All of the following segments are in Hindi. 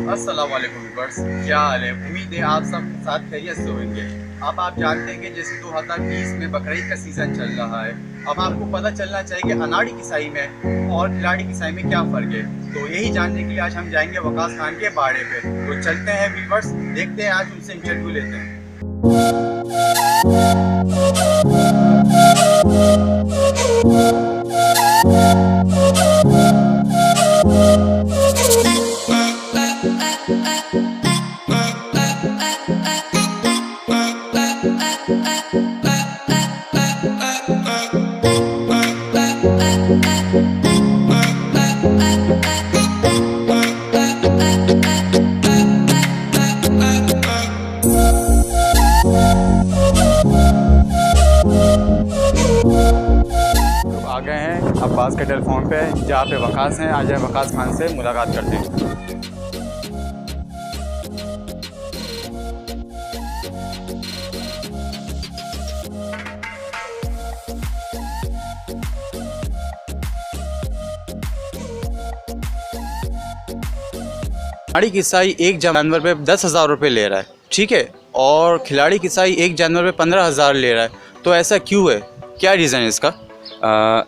अस्सलाम वालेकुम व्यूअर्स, क्या हाल है। उम्मीद है आप सब साथ खैरियत से होंगे। अब आप जानते हैं कि जैसे 2020 में बकरीद का सीज़न चल रहा है। अब आपको पता चलना चाहिए कि अनाड़ी किसाई में और खिलाड़ी किसाई में क्या फ़र्क है। तो यही जानने के लिए आज हम जाएंगे वकास खान के बाड़े पे। तो चलते हैं व्यूअर्स, देखते हैं, आज उनसे इंटरव्यू लेते हैं। आ गए हैं अब्बास के टेलीफोन पे, जहाँ पे वकास हैं। आज वकास खान से मुलाकात करते हैं। खिलाड़ी किसाई एक जानवर पे 10,000 रुपये ले रहा है, ठीक है, और खिलाड़ी किसाई एक जानवर पे 15,000 ले रहा है। तो ऐसा क्यों है, क्या रीज़न है इसका?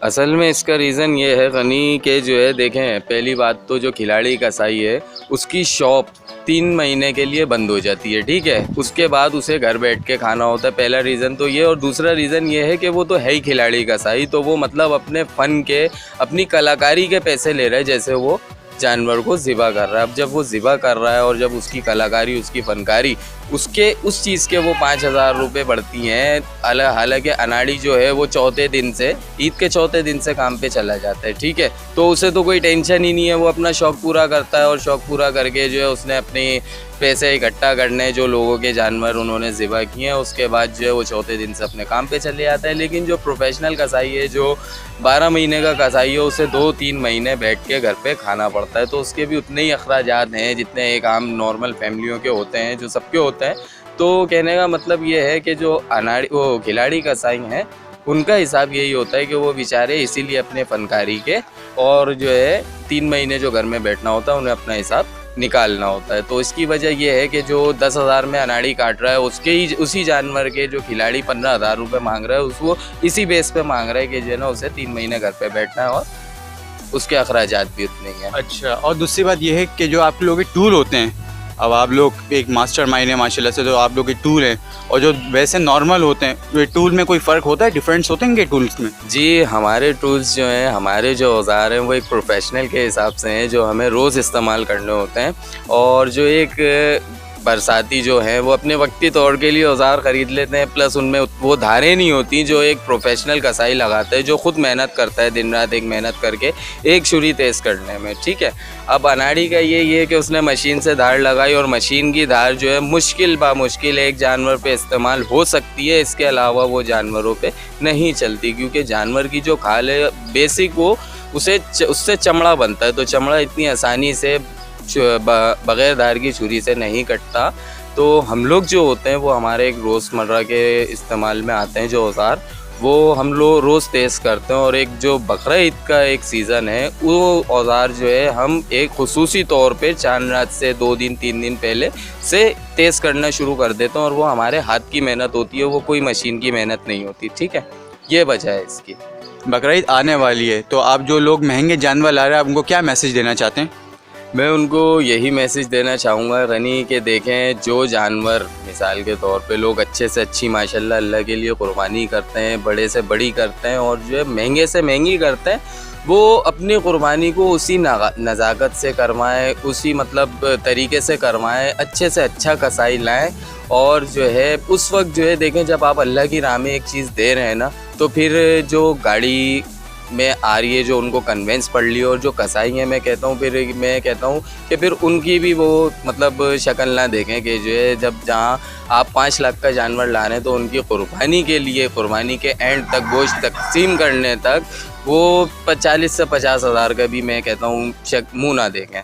असल में इसका रीज़न ये है गनी के जो है, देखें, पहली बात तो जो खिलाड़ी कसाई है उसकी शॉप 3 महीने के लिए बंद हो जाती है, ठीक है। उसके बाद उसे घर बैठ के खाना होता है, पहला रीज़न तो ये। और दूसरा रीज़न ये है कि वो तो है ही खिलाड़ी कसाई, तो वो मतलब अपने फ़न के, अपनी कलाकारी के पैसे ले रहा है। जैसे वो जानवर को ज़िबा कर रहा है, अब जब वो ज़िबा कर रहा है और जब उसकी कलाकारी, उसकी फ़नकारी, उसके उस चीज़ के वो 5,000 रुपये बढ़ती हैं। हालांकि अनाड़ी जो है वो चौथे दिन से, ईद के चौथे दिन से काम पे चला जाता है, ठीक है। तो उसे तो कोई टेंशन ही नहीं है, वो अपना शौक़ पूरा करता है और शौक़ पूरा करके जो है उसने अपनी पैसे इकट्ठा करने, जो लोगों के जानवर उन्होंने ज़िबा किए हैं, उसके बाद जो है वो चौथे दिन से अपने काम पे चले जाता है। लेकिन जो प्रोफेशनल कसाई है, जो 12 महीने का कसाई है, उसे 2-3 महीने बैठ के घर पे खाना पड़ता है। तो उसके भी उतने ही अखराजात हैं जितने एक आम नॉर्मल फैमिलियों के होते हैं, जो सबके होते हैं। तो कहने का मतलब ये है कि जो वो खिलाड़ी कसाई हैं, उनका हिसाब यही होता है कि वो बेचारे इसीलिए अपने फ़नकारी के, और जो है 3 महीने जो घर में बैठना होता है, उन्हें अपना हिसाब निकालना होता है। तो इसकी वजह यह है कि जो 10,000 में अनाड़ी काट रहा है, उसी जानवर के जो खिलाड़ी 15,000 रुपये मांग रहा है, उसको इसी बेस पे मांग रहा है कि जो है ना उसे 3 महीने घर पे बैठना है और उसके अखराजात भी उतने ही हैं। अच्छा, और दूसरी बात यह है कि जो आप लोगों के टूल होते हैं, अब आप लोग एक मास्टर माइंड है माशाल्लाह से, तो आप लोग के टूल हैं और जो वैसे नॉर्मल होते हैं, वे टूल में कोई फ़र्क होता है, डिफरेंस होते हैं इनके टूल्स में? जी, हमारे टूल्स जो हैं, हमारे जो औज़ार हैं, वो एक प्रोफेशनल के हिसाब से हैं, जो हमें रोज़ इस्तेमाल करने होते हैं। और जो एक बरसाती जो हैं, वो अपने वक्ती तौर के लिए औज़ार ख़रीद लेते हैं, प्लस उनमें वो धारें नहीं होती जो एक प्रोफेशनल कसाई लगाता है, जो ख़ुद मेहनत करता है, दिन रात एक मेहनत करके एक छुरी तेज़ करने में, ठीक है। अब अनाड़ी का ये है कि उसने मशीन से धार लगाई, और मशीन की धार जो है मुश्किल एक जानवर पे इस्तेमाल हो सकती है, इसके अलावा वो जानवरों पे नहीं चलती, क्योंकि जानवर की जो खाल है बेसिक, वो उससे चमड़ा बनता है। तो चमड़ा इतनी आसानी से बग़ैर धार की छुरी से नहीं कटता। तो हम लोग जो होते हैं, वो हमारे एक रोज़मर्रा के इस्तेमाल में आते हैं जो औज़ार, वो हम लोग रोज़ तेज़ करते हैं। और एक जो बकरा ईद का एक सीज़न है, वो औज़ार जो है हम एक खुसूसी तौर पे चांद रात से 2 दिन 3 दिन पहले से तेज़ करना शुरू कर देते हैं, और वो हमारे हाथ की मेहनत होती है, वो कोई मशीन की मेहनत नहीं होती, ठीक है। ये वजह है इसकी। बकरा ईद आने वाली है, तो आप जो लोग महंगे जानवर ला रहे हैं, आप उनको क्या मैसेज देना चाहते हैं? मैं उनको यही मैसेज देना चाहूँगा रनी, के देखें, जो जानवर मिसाल के तौर पे लोग अच्छे से अच्छी माशाल्लाह अल्लाह के लिए कुर्बानी करते हैं, बड़े से बड़ी करते हैं, और जो है महंगे से महंगी करते हैं, वो अपनी कुर्बानी को उसी नज़ाकत से करवाएं, उसी मतलब तरीके से करवाएं, अच्छे से अच्छा कसाई लाएं। और जो है उस वक्त जो है देखें, जब आप अल्लाह की राह में एक चीज़ दे रहे हैं ना, तो फिर जो गाड़ी में आ रही है, जो उनको कन्वेंस पड़ ली, और जो कसाई हैं, मैं कहता हूँ कि फिर उनकी भी वो मतलब शक्ल ना देखें कि जो है, जब जहाँ आप 5 लाख का जानवर ला रहे हैं, तो उनकी कुर्बानी के लिए, कुर्बानी के एंड तक गोश्त तकसीम करने तक वो 40 से 50 हज़ार का भी, मैं कहता हूँ, मुँह ना देखें।